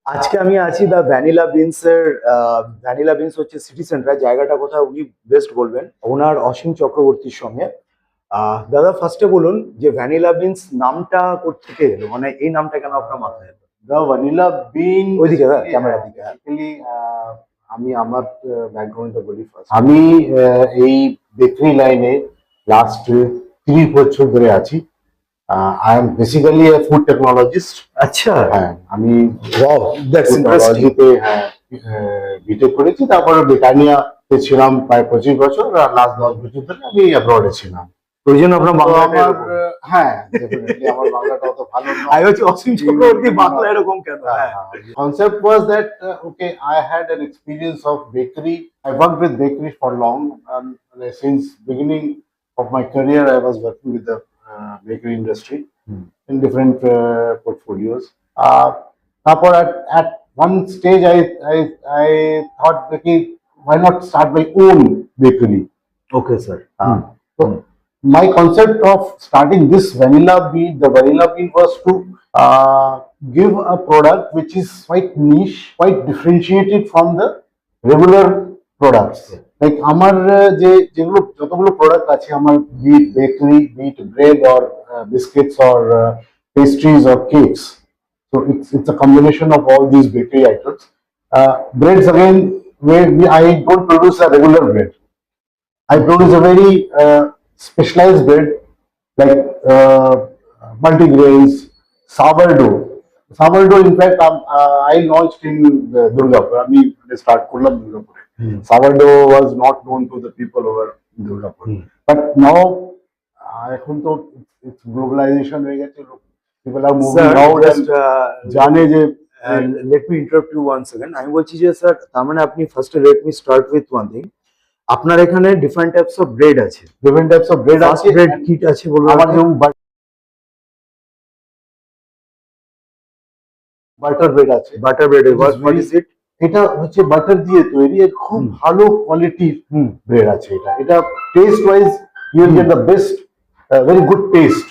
আজকে আমি আছি দা ভ্যানিলা বিনস এর ভ্যানিলা বিনস হচ্ছে সিটি সেন্টার, জায়গাটা কোথায় উনি বেস্ট বলবেন, ওনার অসীম চক্রবর্তীর সঙ্গে। দাদা ফার্স্টে বলুন যে ভ্যানিলা বিনস নামটা কোত্থেকে এলো, মানে এই নামটা কেন আপনার মাথায় এলো? দ্য ভ্যানিলা বিন ওইদিকে ক্যামেরার দিকে। বেসিক্যালি আমি আমার ব্যাকগ্রাউন্ডটা বলি ফার্স্ট। আমি এই বেকারি লাইনে লাস্ট 30 বছর ধরে আছি। I am basically A food technologist. আচ্ছা, হ্যাঁ, আমি ওয়াও, দ্যাটস ইন্টারেস্টিং। টেকনোলজিতে বিটেক করেছি, তারপরে ব্রিটানিয়াতে ছিলাম প্রায় 25 বছর, আর লাস্ট 10 বছর ধরে আমি অ্যাব্রডে ছিলাম। ওই জন্য আপনার তো বাংলাটা আমার এরকম। হ্যাঁ, definitely আমার বাংলাটা অত ভালো নয়। আমি হচ্ছে অসীম চক্রবর্তী বাংলা এরকম কেন? হ্যাঁ। Concept was that okay, I had an experience of bakery. I worked with bakery for long. Since beginning of my career, I was working with the bakery industry in different portfolios. Tapor at one stage, I thought, okay, why not start my own bakery? Okay sir. So my concept of starting this vanilla bean, the vanilla bean was to give a product which is quite niche, quite differentiated from the regular products. Like আমার যেগুলো যতগুলো product আছে আমার, বিট bakery, বিট bread or biscuits or pastries or cakes. So it's a combination of all these bakery items. Breads again, I don't produce a regular bread. I produce a very specialized bread like multigrains, sourdough. Sourdough, in fact, I launched in Durgapur. I mean, they start Kurlam Durgapur. Sourdough was not known to the people over Durgapur. But now, এখন তো it's globalization হয়ে গেছে, people are moving out and জানে যে let me interrupt you one second. আমি বলছি যে sir, তার মানে আপনি ফার্স্টে let me start with one thing, আপনার এখানে ডিফারেন্ট টাইপস অফ ব্রেড আছে। different types of bread first আছে। ব্রেড কিট আছে বলুন। আমার যেমন বাটার ব্রেড আছে। Butter bread, what is it? এটা হচ্ছে বাটার দিয়ে তৈরি, এর খুব ভালো কোয়ালিটির ব্রেড আছে। এটা taste wise you will get the best, very good taste.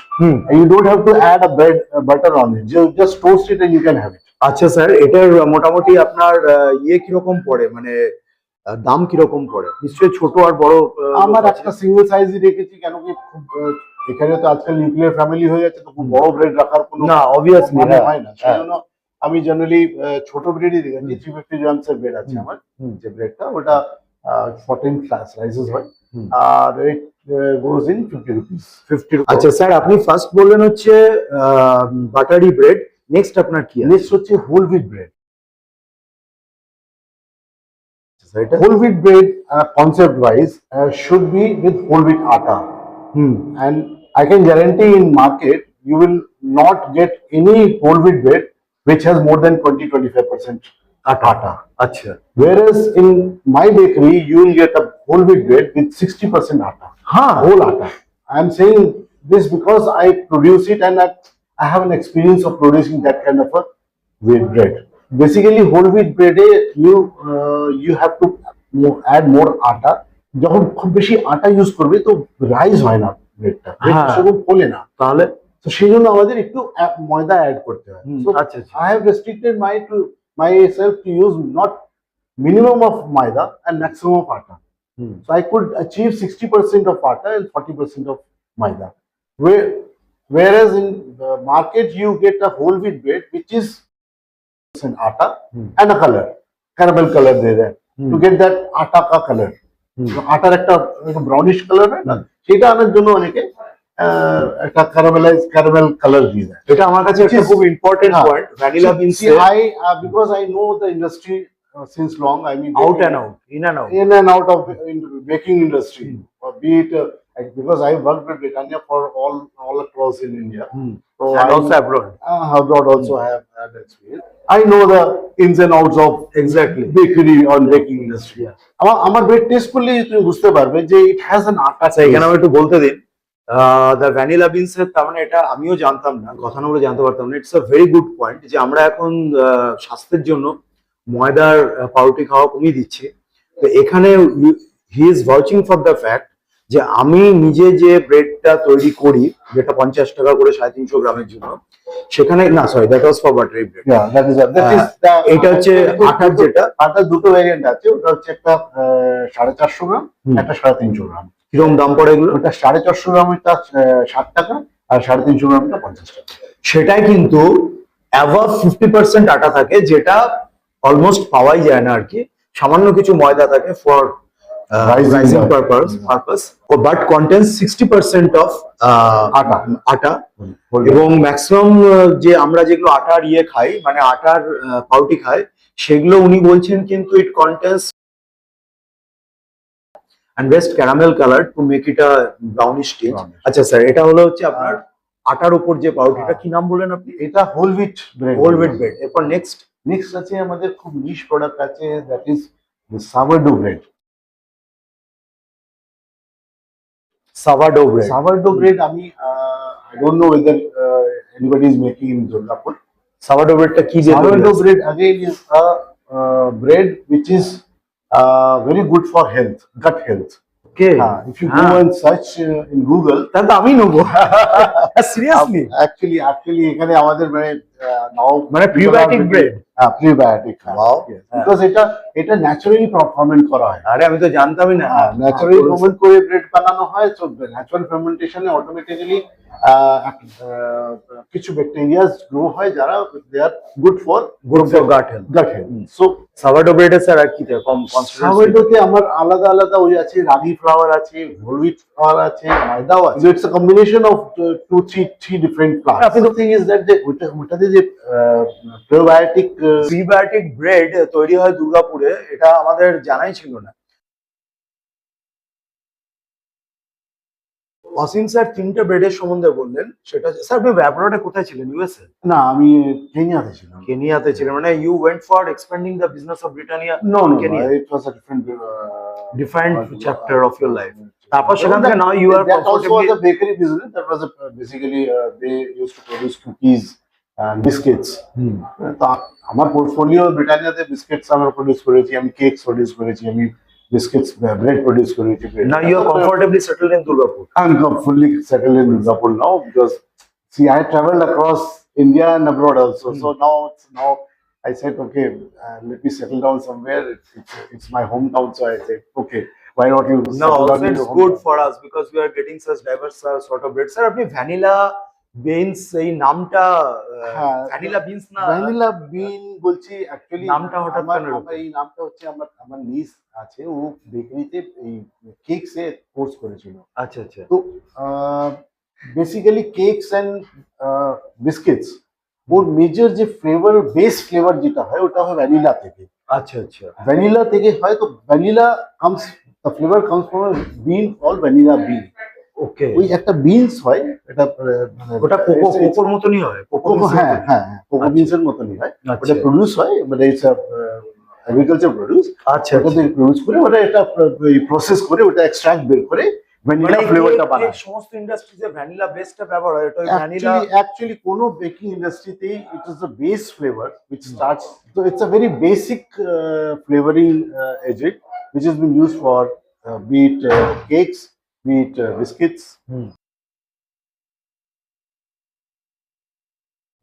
You don't have to add a bread butter on it, just toast it and you can have it. আচ্ছা স্যার, এটার মোটামুটি আপনার ইয়ে কিরকম পড়ে, মানে দাম কিরকম পড়ে? নিশ্চয়ই ছোট আর বড়। আমার একটা সিঙ্গেল সাইজই রেখেছি, কেন কি খুব এখানে তো আজকাল নিউক্লিয়ার ফ্যামিলি হয়ে যাচ্ছে, তো খুব বড় ব্রেড রাখার কোনো না, অবভিয়াসলি হয় না। সেই জন্য আমি জেনারেলি ছোট ব্রেডই রেখেছি। 350 গ্রামস এর ব্রেড আছে আমার, যে ব্রেডটা ওটা 14 স্লাইসেস হয়, আর it goes in 50 rupees. 50 rupees. আচ্ছা স্যার, আপনি ফার্স্ট বললেন হচ্ছে বাটারি ব্রেড, নেক্সট আপনার কি? নেক্সট হচ্ছে whole wheat bread. Whole wheat bread, concept wise, should be with whole wheat atta. And I can guarantee in market you will not get any whole wheat bread which has more than 20-25% atta. আচ্ছা। Whereas in my bakery you will get a whole wheat bread with 60% atta. Whole atta. I am saying this because I produce it and I have an experience of producing that kind of a wheat bread. Basically whole wheat bread you have to add more atta. যখন খুব বেশি আটা use করবে তো rise হয় না ব্রেডটা, সেরকম ফোলে না, তাহলে তো সেই জন্য আমাদের একটু ময়দা অ্যাড করতে হয়। আচ্ছা, I have restricted myself to use not minimum of maida and maximum of atta. So I could achieve 60% of atta and 40% of maida. Whereas in the market you get a whole wheat bread which is atta and a color, caramel color there to get that atta ka color. আটার একটা brownish colour হয় না, সেটা আনার জন্য অনেকে একটা caramel colour দিয়ে দেয়। এটা আমার কাছে একটা খুব important point vanilla beans. Because I know the industry since long, I mean out and out, in and out of baking industry, be it because I worked with Britannia for all across in India. So and also abroad. Abroad also I have had experience. I know the ins and outs of exactly bakery or baking industry. আমার bread test করলে তুমি বুঝতে পারবে যে it has an আটা। এখানে আমি একটু বলতে দিন, দ্য ভ্যানিলা বিনস এর, তার মানে এটা আমিও জানতাম না, গতানুগত জানতে পারতাম না। It's a very good point যে আমরা এখন স্বাস্থ্যের জন্য ময়দার পাউরুটি খাওয়া কমিয়ে দিচ্ছি। তো এখানে he is ভাউচিং for the fact যে আমি নিজে যে ব্রেডটা তৈরি করি, যেটা 50 টাকা করে 350 গ্রামের জন্য, সেখানে না, sorry, that was for buttery bread. Yeah, that is the এটা হচ্ছে আটার যেটা, আটার দুটো ভেরিয়েন্ট আছে। ওটা হচ্ছে একটা 450 গ্রাম, একটা 350 গ্রাম। কিরকম দাম পড়ে এগুলো? ওটা 450 গ্রামটা 60 টাকা, আর 350 গ্রামটা 50 টাকা। সেটাই কিন্তু অ্যাভাব 50% আটা থাকে, যেটা অলমোস্ট পাওয়াই যায় না আর কি। সামান্য কিছু ময়দা থাকে for rising purpose, but contains 60% of atta. Atta. এবং ম্যাক্সিমাম যে আমরা যেগুলো আটার ইয়ে খাই, মানে আটার পাউটি খাই, সেগুলো উনি বলছেন কিন্তু it contains and best caramel color to make it a brownish tinge. আচ্ছা স্যার, এটা হলো হচ্ছে আপনার আটার উপর যে পাউডারটা, কি নাম বললেন আপনি? এটা whole wheat bread. Whole wheat bread. এরপর নেক্সট আছে আমাদের খুব নিশ প্রোডাক্ট আছে, that is sourdough bread. Sourdough bread. Sourdough bread আমি I don't know whether anybody is making in Durgapur. সাভারডো ব্রেডটা কি দিয়ে তৈরি? Sourdough bread again is a bread which is very good for health, gut health. Okay, If you go and search in Google, তাহলে তো আমি নেবো। Seriously? actually এখানে আমাদের now মানে prebiotic bread? Prebiotic. Wow. Because এটা ন্যাচারালি ফার্মেন্ট করা হয়। আরে আমি তো জানতামই না। ন্যাচারালি ফার্মেন্ট করে ব্রেড বানানো হয়। সো ন্যাচারাল ফার্মেন্টেশনে অটোমেটিক্যালি কিছু ব্যাকটেরিয়াস গ্রো হয়, যারা they are good for gut health. So sourdough ব্রেডে স্যার আর কি কম সাভারডোতে আমার আলাদা আলাদা ওই আছে, রাগি ফ্লাওয়ার আছে, হোল হুইট ফ্লাওয়ার আছে, ময়দাও আছে। It's a combination of three different flower. The thing is that ওটাতে যে প্রিবায়োটিক ব্রেড তৈরি হয় দুর্গাপুরে, এটা আমাদের জানাই ছিল না। অসীম স্যার 3টে ব্রেডের সম্বন্ধে বললেন, সেটা স্যার আপনি অ্যাব্রডে কোথায় ছিলেন? ইউএসএ? না, আমি কেনিয়াতে ছিলাম। কেনিয়াতে ছিলেন, মানে you went for expanding the business of Britannia? No, Kenya? it was a Different chapter of your life. তারপর সেখান থেকে now you are that also comfortably was a bakery business. That was basically they used to produce cookies and biscuits. তো আমার portfolio ব্রিটানিয়াতে biscuits আমরা produce করেছি, আমি cakes produce করেছি, আমি বিস্কিটস ব্রেড প্রডিউস করেছি। now you are comfortably settled in Durgapur? I'm fully settled in Durgapur now, because see, I traveled across India and abroad also. So now I said, okay, let me settle down somewhere. It's my hometown, so I said, okay, why not you No, settle down also in it's your good hometown? for us because we are getting such diverse sort of bread. Sir, আপনি vanilla beans, এই নামটা হ্যাঁ, vanilla beans না vanilla বিন বলছি actually. নামটা হঠাৎ কেন এরকম? আমার এই নামটা হচ্ছে আমার নিস আছে, ও বেকারিতে এই কেকসে কোর্স করেছিল। আচ্ছা আচ্ছা। তো বেসিক্যালি কেকস এন্ড বিস্কিটস, ওর মেজর যে ফ্লেভার, বেস ফ্লেভার যেটা হয়, ওটা হয় ভ্যানিলা থেকে। আচ্ছা আচ্ছা। ভ্যানিলা থেকে হয়, তো vanilla comes, the flavour comes from bean call vanilla bean. Okay, ওই একটা বিনস হয়, এটা ওটা কোকোর মতনই হয়? কোকো, হ্যাঁ, কোকো বিনসের মতনই হয়। আচ্ছা। ওটা প্রডিউস হয়, মানে ইটস এগ্রিকালচার প্রডিউস। আচ্ছা ওটা থেকে প্রডিউস করে, ওটা এটা প্রসেস করে, ওটা এক্সট্রাক্ট বের করে ভ্যানিলা ফ্লেভারটা বানায়। সমস্ত ইন্ডাস্ট্রিতে ভ্যানিলা বেসটা ব্যবহার হয়, এটা ভ্যানিলা Actually, কোনো বেকিং ইন্ডাস্ট্রিতে it is the base flavor which starts. So it's a very basic flavoring agent which has been used for be it cakes, be it biscuits.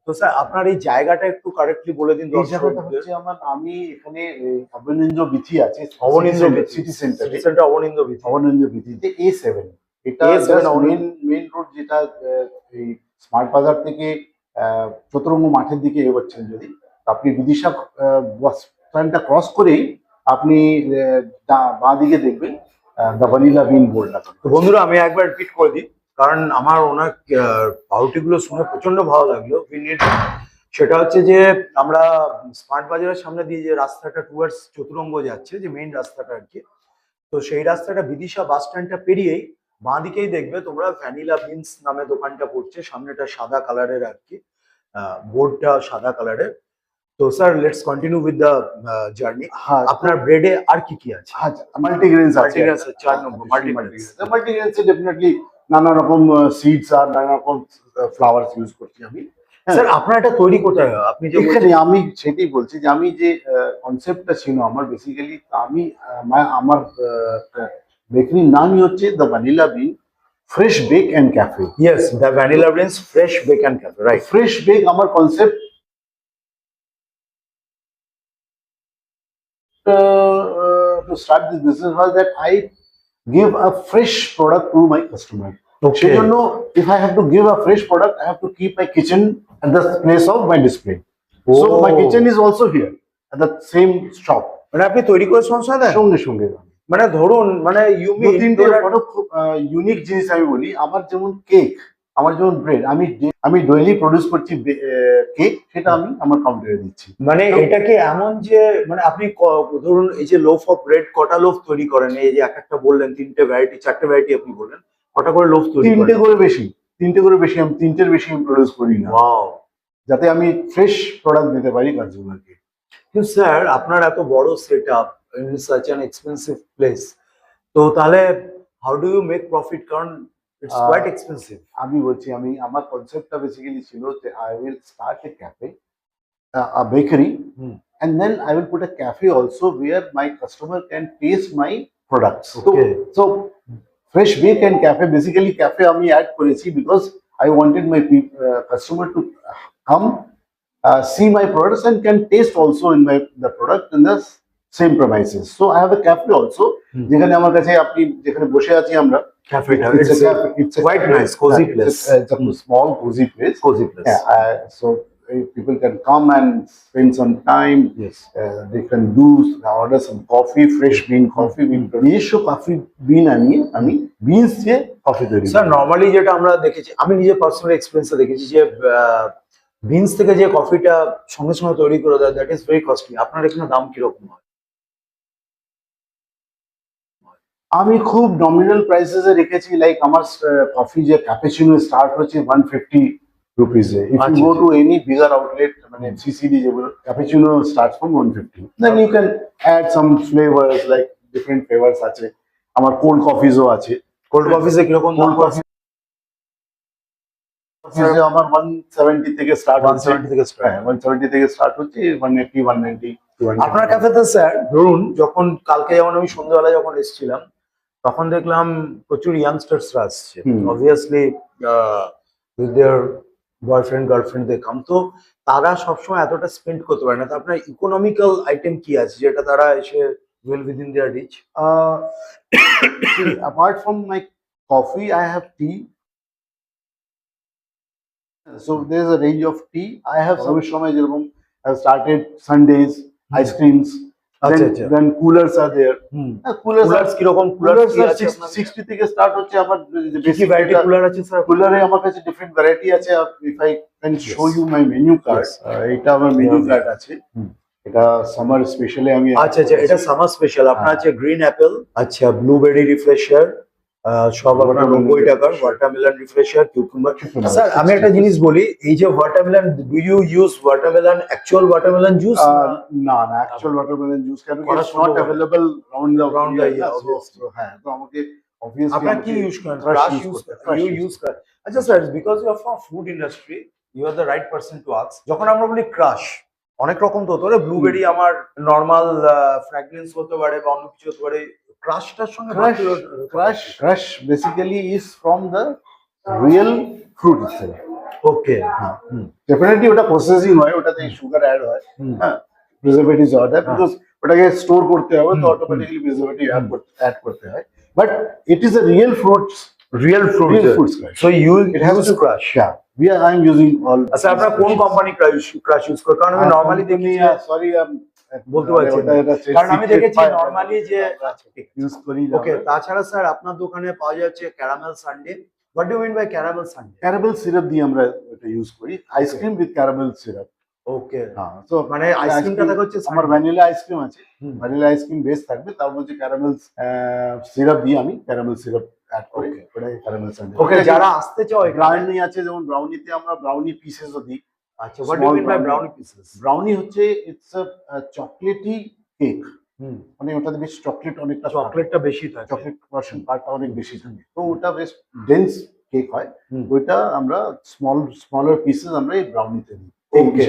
তো স্যার আপনার এই জায়গাটা একটু কারেক্টলি বলে দিন। এই জায়গাটা হচ্ছে আমি এখানে অবনীন্দ্র বিথি আছে, অবনীন্দ্র সিটি সেন্টারে, অবনীন্দ্র বিথি। অবনীন্দ্র বিথিতে A7। এটা মেইন রোড, যেটা এই স্মার্ট বাজার থেকে চতুরঙ্গ মাঠের দিকে এগোচ্ছেন যদি, আপনি বিদিশা বাস স্ট্যান্ডটা ক্রস করেই আপনি বাঁ দিকে দেখবেন দ্য ভ্যানিলা বিন বোর্ডটা। তো বন্ধুরা, আমি একবার রিপিট করে দিই, কারণ আমার ওনার পাউটিগুলো শুনে প্রচন্ড ভালো লাগলো। সেটা হচ্ছে যে আমরা স্মার্ট বাজারের সামনে দিয়ে যে রাস্তাটা টুয়ার্ডস চতুরঙ্গ যাচ্ছে, যে মেইন রাস্তাটা আর কি, তো সেই রাস্তাটা বিদিশা বাস স্ট্যান্ডটা পেরিয়েই বাঁ দিকেই দেখবে তোমরা ভ্যানিলা বিনস নামে দোকানটা পড়ছে, সামনেটা সাদা কালারের আর কি, বোর্ডটা সাদা কালারের। তো sir, let's continue with the journey. আপনার ব্রেডে আর কি কি আছে? মাল্টিগ্রেনস আছে, 4 নম্বর মাল্টিগ্রেনস। মাল্টিগ্রেনসে ডেফিনেটলি নানা রকম সিডস আর নানা রকম ফ্লাওয়ার্স ইউজ করছি আমি। স্যার, আপনার এটা তৈরি কোথায় হয়? আপনি যে এখানে, আমি সেটাই বলছি যে আমি যে কনসেপ্টটা ছিল আমার, বেসিক্যালি আমি আমার বেকারির নামই হচ্ছে the vanilla bean fresh bake and cafe. Yes, the vanilla beans fresh bake and cafe, right? Fresh bake আমার concept to start this business was that I give a fresh product to my customer. Okay. সেজন্য if I have to give a fresh product, I have to keep my kitchen at the place of my display. So my Oh. kitchen is also here at the same shop. মানে আপনি তৈরি করে সংসার দেন? সঙ্গে সঙ্গে মানে ধরুন মানে ইউ দু মিন তিনটে বড় ইউনিক জিনিস আমি বলি, আমার যেমন কেক, আমার যেমন ব্রেড, আমি ডেইলি প্রডিউস করছি কেক, সেটা আমি আমার কাউন্টারে দিচ্ছি। মানে এটা কি এমন যে মানে আপনি ধরুন এই যে লোফ অফ ব্রেড কটা লোফ তৈরি করেন? এই যে এক একটা বললেন তিনটে ভ্যারাইটি, চারটে ভ্যারাইটি আপনি বললেন, কটা করে লোফ তৈরি তিনটে করেন? করে বেশি, আমি তিনটের বেশি আমি প্রডিউস করি না, ওয়াও। যাতে আমি ফ্রেশ প্রোডাক্ট দিতে পারি কনজিউমারকে। কিন্তু স্যার আপনার এত বড় setup in such an expensive place, তো তাহলে how do you make profit? কারণ ইটস কোয়াইট এক্সপেন্সিভ। আমি বলছি, আমার কনসেপ্টটা বেসিক্যালি ছিল যে I will start a cafe, a bakery, and then I will put a cafe also where my customer can taste my products. Okay. So fresh bake and cafe, basically cafe আমি add করেছি because I wanted my customer to come see my products and can taste also in the product in the same premises. So I have a cafe also, যেখানে আমার কাছে আপনি যেখানে বসে আছি আমরা, ক্যাফেটা it's a quite nice, cozy place. It's a small cozy place. cozy place. Yeah, so people can come and spend some time. Yes. They can order some coffee, fresh bean coffee. নিজস্ব coffee বিন আমি beans দিয়ে coffee তৈরি করি। Sir normally যেটা আমরা দেখেছি, আমি নিজে পার্সোনাল এক্সপেরিয়েন্সে দেখেছি যে বিনস থেকে যে কফিটা সঙ্গে সঙ্গে তৈরি করে দেয়, দ্যাট ইজ ভেরি কস্টলি। আপনার এখানে দাম কিরকম হয়? আমি খুব নমিনাল প্রাইসেসে রেখেছি, লাইক আমার কফি যে ক্যাপুচিনো স্টার্ট হচ্ছে 150 রুপিসে। If you go to any bigger outlet, মানে সিসিডি যেগুলো, cappuccino starts from 150। Then you can add some flavours, like different flavours আছে। আমার কোল্ড কফিজও আছে। কোল্ড কফিসে কিরকম দাম? কোল্ড কফি আমার 170 থেকে স্টার্ট হচ্ছে। 170 থেকে স্টার্ট। হ্যাঁ, 170 থেকে স্টার্ট হচ্ছে, 180, 190। আপনার ক্যাফেতে স্যার ধরুন যখন কালকে যেমন আমি সন্ধ্যাবেলা যখন এসেছিলাম, তখন দেখলাম প্রচুর ইয়াংস্টার্সরা আসছে, obviously with their boyfriend girlfriend they come. তো তারা সবসময় এতটা স্পেন্ড করতে পারে না, তো আপনার ইকোনমিক্যাল আইটেম কি আছে যেটা তারা এসে well within their reach? Apart from my coffee, I have tea. So there's a range of tea. I have some সময় যেরকম I have started Sundays, ice creams. Then coolers are there. Coolers কিরকম? Coolers কি আছে? 60 থেকে start হচ্ছে। আমার কি variety cooler আছে স্যার? কুলারে আমার কাছে ডিফারেন্ট ভ্যারাইটি আছে। If I can show you my menu card, এটা আমার মেনু কার্ড আছে। এটা সামার স্পেশালি আমি। আচ্ছা, এটা সামার স্পেশাল। আপনার আছে গ্রিন অ্যাপেল, আচ্ছা ব্লুবেরি রিফ্রেশার, সব আপনার 90 টাকার। Watermelon refresher, cucumber. স্যার আমি একটা জিনিস বলি, এই যে watermelon, do you use watermelon, actual watermelon juice? না, অ্যাকচুয়াল ওয়াটারমেলন জুস কেন it's not available round the year. হ্যাঁ, তো আমাকে অবভিয়াসলি আপনারা কি ইউজ করেন? ক্রাশ ইউজ করেন? আচ্ছা sir, because you are from food industry, you are the right person to ask. যখন আমরা বলি ক্রাশ, অনেক রকম তো হতে পারে। ব্লুবেরি আমার নর্মাল ফ্র্যাগরেন্স হতে পারে বা অন্য কিছু হতে পারে। ক্রাশটার সঙ্গে crush basically is from the real fruit itself. Okay, হ্যাঁ, ডেফিনেটলি ওটা প্রসেসিং হয়, ওটাতে সুগার অ্যাড হয়, হ্যাঁ, প্রিজারভেটিভস অ্যাড হয়, বিকজ ওটাকে স্টোর করতে হবে, তো অটোমেটিক্যালি প্রিজারভেটিভ অ্যাড করতে হয়। But it is a real fruits, real fruits crush. So it has to crush. Yeah, I am using all. আচ্ছা, আপনারা কোন কোম্পানি ক্রাশ ইউজ করেন? কারণ আমি নরমালি দেখি, সরি বলতে পারছি না, কারণ আমি দেখেছি নরমালি যে ইউজ করি। ওকে, তাছাড়া স্যার আপনার দোকানে পাওয়া যাচ্ছে caramel sundae. What do mean by caramel sundae? Caramel syrup দিয়ে আমরা এটা ইউজ করি, ice cream with caramel syrup. Okay, হ্যাঁ, তো মানে আইসক্রিমটা দেখা হচ্ছে আমার ভ্যানিলা আইসক্রিম আছে, ভ্যানিলা আইসক্রিম বেস থাকবে, তার মধ্যে ক্যারামেল সিরাপ দিয়ে আমি ক্যারামেল সিরাপ অ্যাড করি, ওটাকে ক্যারামেল সানডে। ওকে, যারা আসতে চায়, ব্রাউনি আছে, যেমন ব্রাউনিতে আমরা ব্রাউনি পিসেসও দিই। আচ্ছা, what do mean by brownie pieces? Brownie হচ্ছে ইটস আ চকলেটি কেক, মানে ওটাতে বেশ চকলেট, অনেকটা চকলেটটা বেশি থাকে, চকলেট পার্সেন্ট পার্টটা অনেক বেশি থাকে, তো ওটা বেশ ডেন্স কেক হয়। ওইটা আমরা স্মলার পিসেস আমরা এই ব্রাউনিতে দিই। ওকে,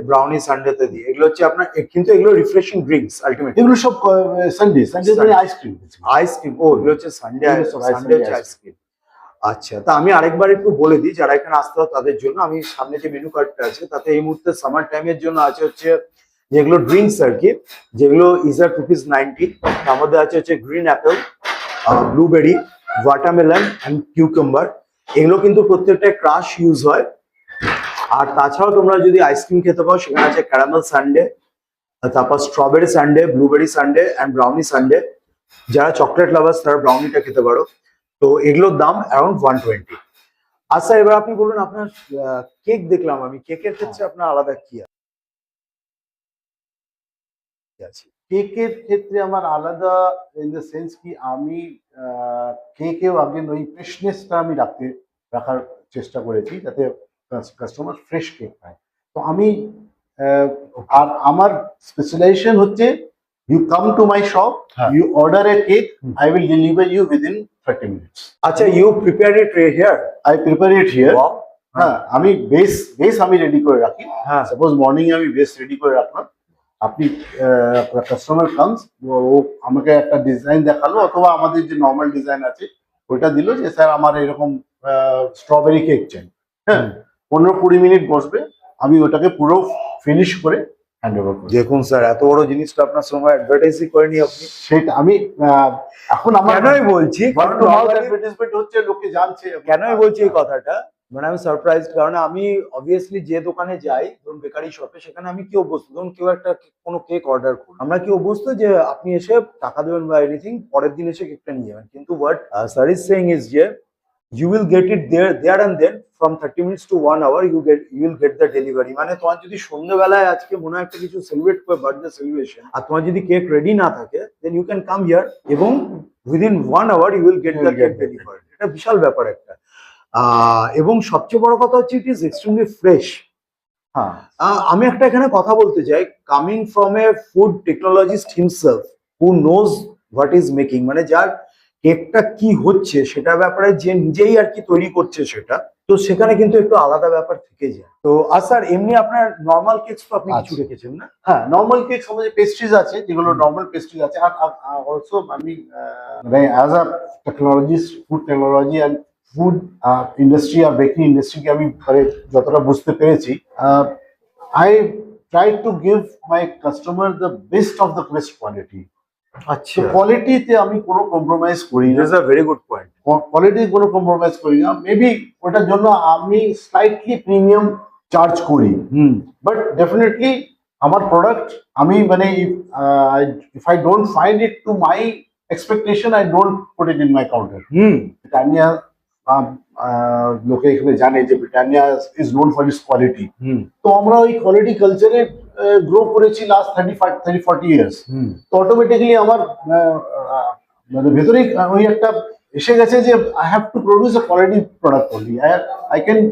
ব্রাউনি সানডেতে দিই। এগুলো হচ্ছে আপনার, কিন্তু এগুলো রিফ্রেশিং ড্রিঙ্কস আলটিমেটলি। এগুলো সব সানডে মানে আইসক্রিম। ও, এগুলো হচ্ছে সানডে হচ্ছে আইসক্রিম। আচ্ছা, তা আমি আরেকবার একটু বলে দিই যারা এখানে আসতে হয় তাদের জন্য। আমি সামনে যে মেনু কার্ডটা আছে তাতে এই মুহূর্তে সামার টাইমের জন্য আছে হচ্ছে যেগুলো ড্রিঙ্কস আর কি, যেগুলো ইজ at ₹90। তার মধ্যে আছে হচ্ছে green Apple, blueberry, watermelon and cucumber. এগুলো কিন্তু প্রত্যেকটা ক্রাশ ইউজ হয়। আর তাছাড়াও তোমরা যদি আইসক্রিম খেতে পাও সেখানে আছে ক্যারামেল সানডে, তারপর strawberry Sunday, blueberry Sunday and brownie Sunday. যারা চকলেট লাভার্স তারা ব্রাউনিটা খেতে পারো। তো এগুলোর দাম অ্যারাউন্ড 120। আচ্ছা, এবার আপনি বলুন আপনার কেক দেখলাম আমি, কেকের ক্ষেত্রে আপনার আলাদা কি আছে? কেকের ক্ষেত্রে আমার আলাদা ইন দ্য সেন্স কি আমি কেকেও আগে ওই ফ্রেশনেসটা আমি রাখার চেষ্টা করেছি যাতে কাস্টমার ফ্রেশ কেক পায়। তো আমি আহ, আর আমার স্পেশালাইজেশন হচ্ছে you come to my shop, হ্যাঁ। You order a cake, I will deliver you within 30 minutes. আচ্ছা, you prepare it here? I prepare it here. হ্যাঁ, আমি বেস আমি রেডি করে রাখি। হ্যাঁ। সাপোজ মর্নিং আমি বেস রেডি করে রাখলাম, আপনি কাস্টমার কামস, ও আমাকে একটা ডিজাইন দেখালো অথবা আমাদের যে নর্মাল ডিজাইন আছে ওইটা দিল যে স্যার আমার এরকম স্ট্রবেরি কেক চাই। হ্যাঁ, 15-20 মিনিট বসবে, আমি ওটাকে পুরো ফিনিশ করে হ্যান্ড ওভার করি। দেখুন স্যার, এত বড় জিনিসটা আপনার সঙ্গে অ্যাডভার্টাইজই করেনি আপনি। সেটা আমি এখন আমার কেনই বলছি, ওয়ার্ড কারণ টু মাউথ normally- অ্যাডভার্টাইজমেন্ট হচ্ছে, লোকে জানছে। কেনই বলছি এই কথাটা, মানে আমি সারপ্রাইজড, কারণ আমি অবভিয়াসলি যে দোকানে যাই, ধরুন বেকারি শপে, সেখানে আমি কি অভ্যস্ত, ধরুন কেউ একটা কোনো কেক অর্ডার করি, আমরা কি অভ্যস্ত যে আপনি এসে টাকা দেবেন বা এনিথিং, পরের দিন এসে কেকটা নিয়ে যাবেন। কিন্তু what sir is saying is যে you will get it there and then from 30 minutes to 1 hour you will get the delivery। মানে তোমার যদি সন্ধ্যেবেলায় আজকে মনে হয় একটা কিছু সেলিব্রেট করে বার্থডে সেলিব্রেশন, আর তোমার যদি কেক রেডি না থাকে, then you can come here এবং within 1 hour you will get You the will get cake delivered। এটা বিশাল ব্যাপার একটা। এবং সবচেয়ে বড় কথা হচ্ছে ইট ইজ এক্সট্রিমলি ফ্রেশ। হ্যাঁ, আমি একটা এখানে কথা বলতে চাই, coming from a food technologist himself who knows what is making, মানে যার কেকটা কি হচ্ছে সেটার ব্যাপারে যে নিজেই আর কি তৈরি করছে সেটা, তো সেখানে কিন্তু একটু আলাদা ব্যাপার থেকে যায়। তো আর স্যার এমনি আপনার নর্মাল কেকস তো আপনি কিছু আচ্ছা। রেখেছেন না? হ্যাঁ, নর্মাল কেক আমাদের পেস্ট্রিজ আছে, যেগুলো নর্মাল পেস্ট্রিজ আছে। আর অলসো আমি মানে as a technologist, food technology and food industry আর বেকারি ইন্ডাস্ট্রিকে আমি মানে যতটা বুঝতে পেরেছি, I try to give my customer the best of the best quality. আচ্ছা, কোয়ালিটিতে আমি কোনো কম্প্রোমাইজ করি না, this is a very good point. Quality কোনো কম্প্রোমাইজ করি না। মেবি ওটার জন্য আমি স্লাইটলি প্রিমিয়াম চার্জ করি, বাট ডেফিনেটলি আমার প্রোডাক্ট আমি মানে if I don't find it to my expectation, I don't put it in my counter. Britannia, লোকে এখানে জানে যে Britannia is known for its quality. তো আমরা ওই কোয়ালিটি কালচারে গ্রো করেছি লাস্ট 30-40 ইয়ার্স। তো অটোমেটিক্যালি আমার মানে ভেতরেই ওই একটা এসে গেছে যে I have to produce a quality product only,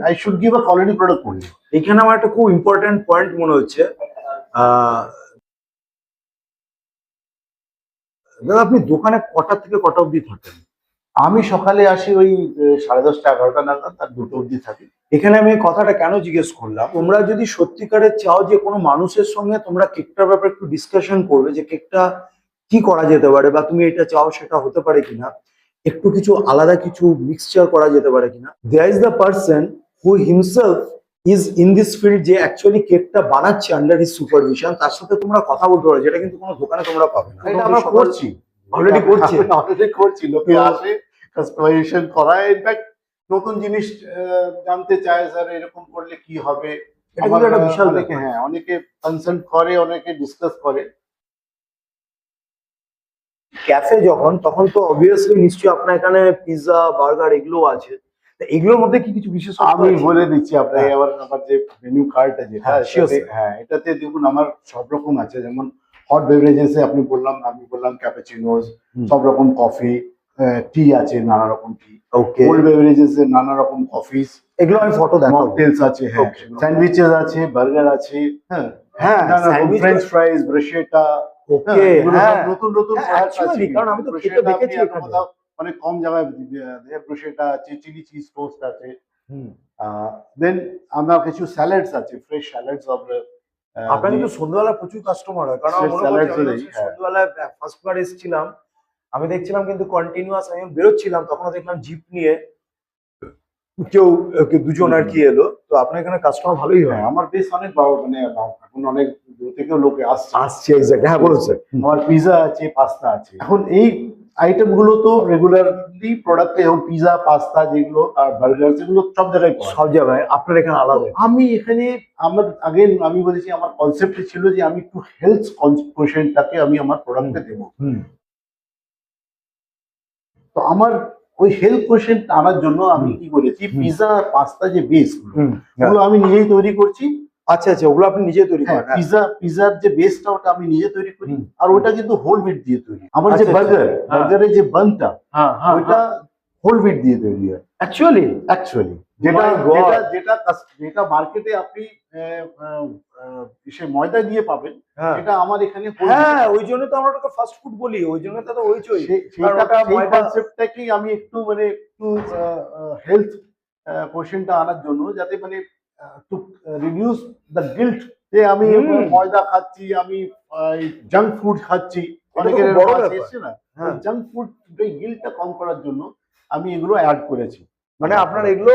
I should give a quality product only. এখানে আমার একটা খুব ইম্পর্টেন্ট পয়েন্ট মনে হচ্ছে, দাদা আপনি দোকানে কটা থেকে কটা অবধি থাকেন? আমি সকালে আসি ওই 10:30-11টা নাগাদ, আর 2টো অবধি থাকি। এখানে আমি এই কথাটা কেন জিজ্ঞেস করলাম, তোমরা যদি সত্যিকারের চাও যে কোনো মানুষের সঙ্গে তোমরা কেকটার ব্যাপারে একটু ডিসকাশন করবে যে কেকটা কি করা যেতে পারে, বা তুমি এটা চাও সেটা হতে পারে কিনা, একটু কিছু আলাদা কিছু মিক্সচার করা যেতে পারে কিনা, there is the person who himself is in this field, যে অ্যাকচুয়ালি কেকটা বানাচ্ছে আন্ডার হিজ সুপারভিশন, তার সাথে তোমরা কথা বলতে পারো, যেটা কিন্তু কোনো দোকানে তোমরা পাবে না। এটা আমরা করছি, অলরেডি করছি। অলরেডি করছি। লোকে আসে, কাস্টমাইজেশন করায়, ইনফ্যাক্ট নতুন জিনিস জানতে চায়, স্যার এরকম করলে কি হবে। এটা কিন্তু একটা বিশাল অনেকে, ব্যাপার। হ্যাঁ, অনেকে কনসাল্ট করে, অনেকে ডিসকাস করে। ক্যাফে যখন, তখন তো অবভিয়াসলি নিশ্চয়ই আপনার এখানে পিৎজা, বার্গার এগুলো আছে, তা এগুলোর মধ্যে কি কিছু বিশেষ আমি বলে দিচ্ছি আপনাকে, হ্যাঁ। আমার যে মেনু কার্ডটা যেটা, হ্যাঁ, sure, এটাতে, sir. হ্যাঁ, এটাতে দেখুন আমার সব রকম আছে। যেমন হট বেভারেজেসে আমি বললাম ক্যাপাচিনোস, সব রকম কফি, টি আছে, নানা রকম টি। ওকে, কোল্ড বেভারেজেসে নানা রকম কফিস, এগুলো আমি ফটো দেখাবো। মকটেলস আছে, হ্যাঁ, Okay. স্যান্ডউইচেস আছে, বার্গার আছে, হ্যাঁ, হ্যাঁ, স্যান্ডউইচ, ফ্রেঞ্চ ফ্রাইজ, ব্রুশেটা। ওকে, হ্যাঁ, নতুন নতুন হ্যাঁ, products আছে actually, কারণ আমি তো খেতে Bruschetta দেখেছি আপনি এখানে। কোথাও অনেক কম জায়গায় ব্রুশেটা আছে, চিলি চিজ টোস্ট আছে। দেন আমার কিছু স্যালাডস আছে, ফ্রেশ স্যালাডস অফ আপনার কিন্তু সন্ধ্যাবেলা প্রচুর কাস্টমার হয়, কারণ আমার Fresh মনে salads পড়ছে আমি হলেই, যখন হ্যাঁ। সন্ধ্যাবেলায় ফার্স্ট বার এসেছিলাম, আমি দেখছিলাম কিন্তু কন্টিনিউয়াস, আমি বেরোচ্ছিলাম তখন দেখলাম জিপ নিয়ে কেউ দুজন আর কি এলো, তো আপনার এখানে কাস্টমার ভালোই হয়। হ্যাঁ, আমার বেশ অনেক বড়, মানে এখন অনেক দূর থেকেও লোকে আসছে। এক্স্যাক্টলি, হ্যাঁ বলুন স্যার। আমার পিজা আছে, পাস্তা আছে। এখন এই আইটেম গুলো তো রেগুলারলি প্রোডাক্টে, এবং পিজা, পাস্তা যেগুলো আর বার্গার, যেগুলো সব জায়গায় পাওয়া যায়। সব জায়গায় আপনার এখানে আলাদা। আমি এখানে আমার আগে আমি বলেছি, আমার কনসেপ্ট ছিল যে আমি একটু হেলথ কনসেপ্টটাকে আমি আমার প্রোডাক্টে দেবো। হুম তো আমার ওই হেলথ কোশ্চেন আনার জন্য আমি কি করেছি, পিজা আর পাস্তা যে বেস হুম ওগুলো আমি নিজেই তৈরি করছি। আচ্ছা আচ্ছা, ওগুলো আপনি নিজে তৈরি হ্যাঁ, করেন? হ্যাঁ। পিজার যে বেসটা ওটা আমি নিজে তৈরি করি। হুম। আর ওটা কিন্তু হোল হুইট দিয়ে তৈরি। আমার যে আচ্ছা, আচ্ছা। বার্গারের যে বানটা, হ্যাঁ হ্যাঁ, ওইটা হোল হুইট দিয়ে তৈরি হয় অ্যাকচুয়ালি। যেটা My God! যেটা যেটা যেটা মার্কেটে আপনি সে ময়দা দিয়ে পাবেন, হ্যাঁ সেটা আমার এখানে whole wheat হ্যাঁ, পাবেন। ওই জন্য তো আমরা ওটাকে ফাস্ট ফুড বলি, ওই জন্য তো হইচই। কারণ সেইটা ওটা সেই ময়দা। কনসেপ্টটাকেই আমি একটু মানে একটু হেলথ কোশ্চেনটা আনার জন্য, যাতে মানে টু রিডিউস দ্য গিল্ট, যে আমি হুম। ময়দা খাচ্ছি, আমি জাঙ্ক ফুড খাচ্ছি। এটা তো অনেকের খুব বড় এরকম ব্যাপার। এসছে না, হ্যাঁ। জাঙ্ক ফুড এই গিল্টটা কম করার জন্য আমি এগুলো অ্যাড করেছি। মানে আপনার এগুলো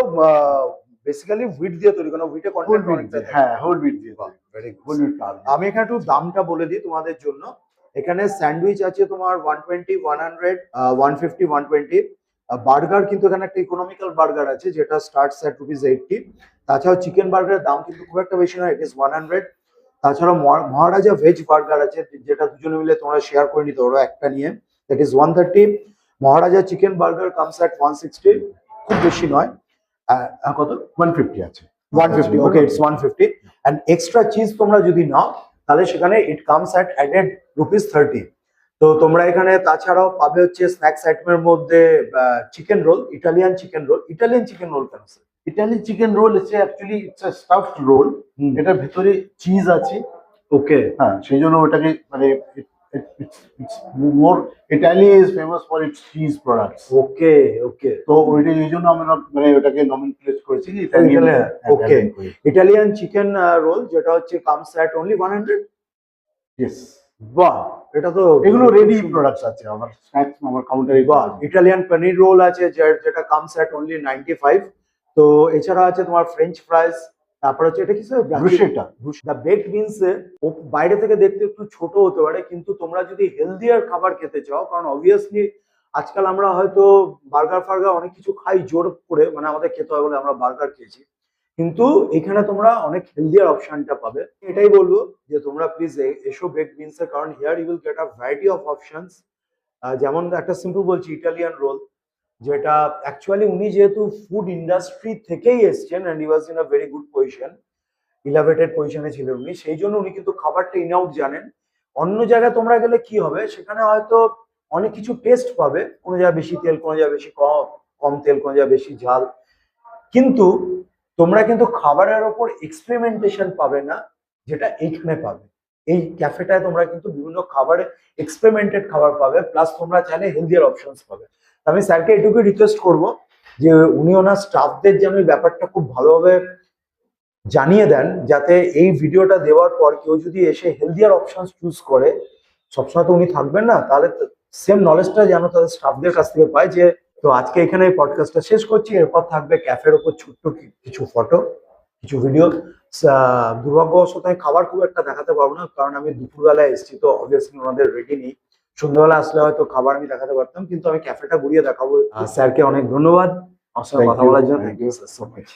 বেসিক্যালি হুইট দিয়ে তৈরি, কারণ হুইটে হোল কন্টেন্ট হুইট অনেকটা দিয়ে, থাকে। হ্যাঁ, হোল হুইট দিয়ে, very good. Whole wheat flour. আমি এখানে একটু দামটা বলে দিই তোমাদের জন্য। এখানে স্যান্ডউইচ আছে তোমার 120, 100, 150, 120। বার্গার কিন্তু এখানে একটা ইকোনমিক্যাল বার্গার আছে যেটা স্টার্টস এট ₹80। তাছাড়াও চিকেন বার্গারের দাম কিন্তু খুব একটা বেশি নয়, ইট ইজ 100। তাছাড়াও মহারাজা ভেজ বার্গার আছে, যেটা দুজনে মিলে তোমরা শেয়ার করে নিতে পারো একটা নিয়ে, that is 130। Maharaja chicken burger comes at 160, খুব বেশি নয়। কত? 150 আছে। 150, okay, it's 150। And extra cheese তোমরা যদি নাও তাহলে সেখানে ইট কামস অ্যাট অ্যাডেড ₹30। তো তোমরা এখানে তাছাড়াও পাবে হচ্ছে স্ন্যাক্স আইটেমের মধ্যে chicken roll, Italian chicken roll. Italian chicken roll কেন স্যার? ইটালিয়ান চিকেন রোল হচ্ছে actually it's a stuffed roll. এটার ভেতরে চিজ আছে। ওকে। হ্যাঁ, সেই জন্য ওটাকে মানে it's more, Italy is famous for its cheese products. Okay okay. তো ওইটা এই জন্য আমরা মানে ওটাকে নমিনেট করেছি যে ইটালিয়ান, ইটালিয়ান। ওকে। ইটালিয়ান চিকেন রোল যেটা হচ্ছে কামস অ্যাট অনলি 100। ইয়েস। বাহ, এটা তো এগুলো রেডি প্রোডাক্টস আছে আমার স্ন্যাক্স, আমার কাউন্টারে। বাহ। ইটালিয়ান পনির রোল আছে যেটা কামস অ্যাট অনলি 95। তো এছাড়া আছে তোমার ফ্রেঞ্চ ফ্রাইস। তারপর হচ্ছে এটা কি sir? Bruschetta. The baked beans. বাইরে থেকে দেখতে একটু ছোট হতে পারে, কিন্তু তোমরা যদি হেলদিয়ার খাবার খেতে চাও, কারণ অবভিয়াসলি আজকাল আমরা হয়তো বার্গার ফার্গার অনেক কিছু খাই জোর করে, মানে আমাদের খেতে হয় বলে আমরা বার্গার খেয়েছি, কিন্তু এখানে তোমরা অনেক হেলদিয়ার অপশনটা পাবে। এটাই বলবো যে তোমরা প্লিজ এসো বেকড বিনস এর, কারণ here you will get a variety of options. যেমন একটা সিম্পল বলছি, ইটালিয়ান রোল, যেটা অ্যাকচুয়ালি উনি যেহেতু ফুড ইন্ডাস্ট্রি থেকেই এসছেন and he was in a very good position, elevated পজিশনে ছিলেন উনি, সেই জন্য উনি কিন্তু খাবারটা ইন আউট জানেন। অন্য জায়গায় তোমরা গেলে কি হবে, সেখানে হয়তো অনেক কিছু টেস্ট পাবে, কোনো জায়গায় বেশি তেল, কোনো জায়গায় বেশি কম তেল, কোনো জায়গায় বেশি ঝাল, কিন্তু তোমরা কিন্তু খাবারের ওপর এক্সপেরিমেন্টেশন পাবে না, যেটা এইখানে পাবে। এই ক্যাফেটায় তোমরা কিন্তু বিভিন্ন খাবারে এক্সপেরিমেন্টেড খাবার পাবে, প্লাস তোমরা চাইলে হেলদিয়ার অপশনস পাবে। আমি স্যারকে এটুকুই রিকোয়েস্ট করবো যে উনি ওনার স্টাফদের যেন এই ব্যাপারটা খুব ভালোভাবে জানিয়ে দেন, যাতে এই ভিডিওটা দেওয়ার পর কেউ যদি এসে হেলদিয়ার অপশন চুজ করে, সবসময় তো উনি থাকবেন না, তাহলে সেম নলেজটা যেন তাদের স্টাফদের কাছ থেকে পায়। যে তো আজকে এখানে এই পডকাস্টটা শেষ করছি, এরপর থাকবে ক্যাফের ওপর ছোট্ট কিছু ফটো, কিছু ভিডিও। দুর্ভাগ্যবশত আমি খাবার খুব একটা দেখাতে পারবো না, কারণ আমি দুপুরবেলায় এসেছি, তো অবভিয়াসলি ওনাদের রেডি নেই। সন্ধ্যাবেলা আসলে হয়তো খাবার আমি দেখাতে পারতাম, কিন্তু আমি ক্যাফেটা ঘুরিয়ে দেখাবো। স্যারকে অনেক ধন্যবাদ আমার সঙ্গে কথা বলার জন্য। Thank you so much.